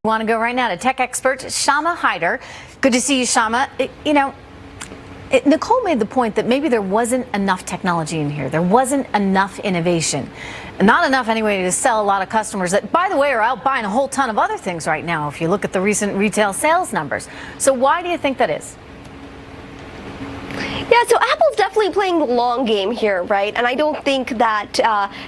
want to go right now to tech expert Shama Hyder. Good to see you, Shama. Nicole made the point that maybe there wasn't enough technology in here. There wasn't enough innovation. Not enough anyway to sell a lot of customers that, by the way, are out buying a whole ton of other things right now if you look at the recent retail sales numbers. So why do you think that is? Yeah, so Apple's definitely playing the long game here, right? And I don't think that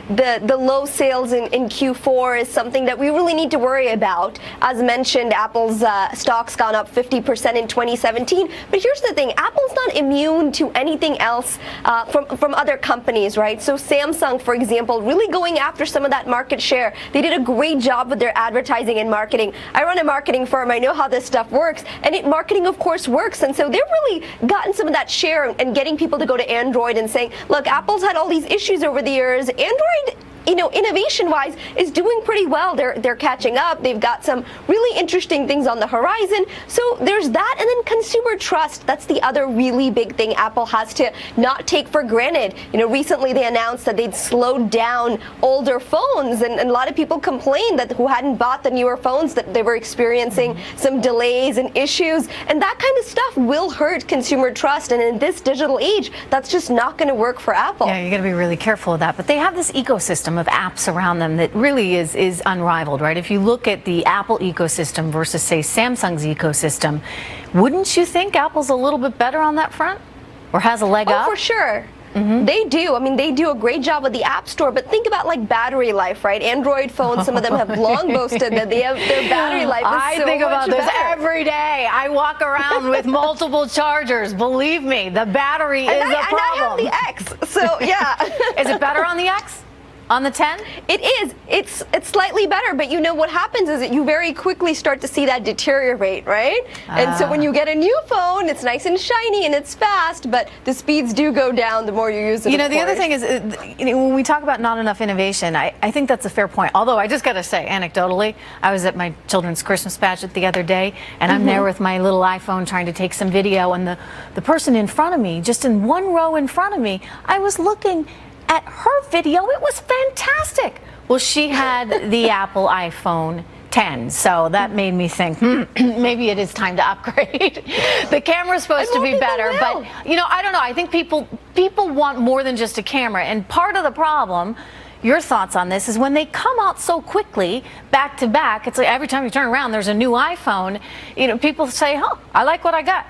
the low sales in Q4 is something that we really need to worry about. As mentioned, Apple's stock's gone up 50% in 2017. But here's the thing, Apple's not immune to anything else from other companies, right? So Samsung, for example, really going after some of that market share. They did a great job with their advertising and marketing. I run a marketing firm. I know how this stuff works. And marketing, of course, works. And so they've really gotten some of that share and getting people to go to Android and saying, look, Apple's had all these issues over the years. Android, innovation-wise, is doing pretty well. They're catching up. They've got some really interesting things on the horizon. So there's that, and then consumer trust. That's the other really big thing Apple has to not take for granted. Recently they announced that they'd slowed down older phones, and a lot of people complained that who hadn't bought the newer phones that they were experiencing some delays and issues, and that kind of stuff will hurt consumer trust. And in this digital age, that's just not going to work for Apple. Yeah, you're going to be really careful with that. But they have this ecosystem of apps around them that really is unrivaled, right? If you look at the Apple ecosystem versus, say, Samsung's ecosystem, wouldn't you think Apple's a little bit better on that front, or has a leg up? Oh, for sure. They do. I mean, they do a great job with the App Store, but think about like battery life, right? Android phones, some of them have long boasted that their battery life is so much better. I think about this every day. I walk around with multiple chargers. Believe me, the battery is a problem. And I have the X, so yeah. Is it better on the X? On the 10? It is. It's slightly better, but what happens is that you very quickly start to see that deteriorate, right? And so when you get a new phone, it's nice and shiny and it's fast, but the speeds do go down the more you use it. The other thing is, when we talk about not enough innovation, I think that's a fair point. Although I just got to say, anecdotally, I was at my children's Christmas pageant the other day, and I'm there with my little iPhone trying to take some video, and the person in front of me, just in one row in front of me, I was looking at her video. It was fantastic. Well, she had the Apple iPhone 10, so that made me think, maybe it is time to upgrade. The camera's supposed to be better, but I don't know. I think people want more than just a camera, and part of the problem, your thoughts on this, is when they come out so quickly, back to back, it's like every time you turn around, there's a new iPhone. People say, oh, I like what I got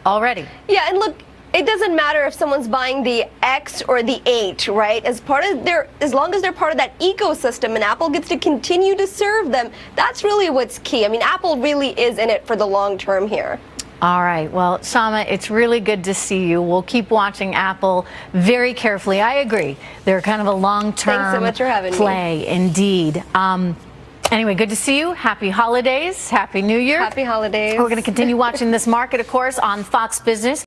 already. Yeah, and look, it doesn't matter if someone's buying the X or the 8, right? As long as they're part of that ecosystem and Apple gets to continue to serve them, that's really what's key. I mean, Apple really is in it for the long term here. All right. Well, Shama, it's really good to see you. We'll keep watching Apple very carefully. I agree. They're kind of a long-term Thanks so much for having play, me. Indeed. Anyway, good to see you. Happy holidays. Happy New Year. Happy holidays. We're going to continue watching this market, of course, on Fox Business.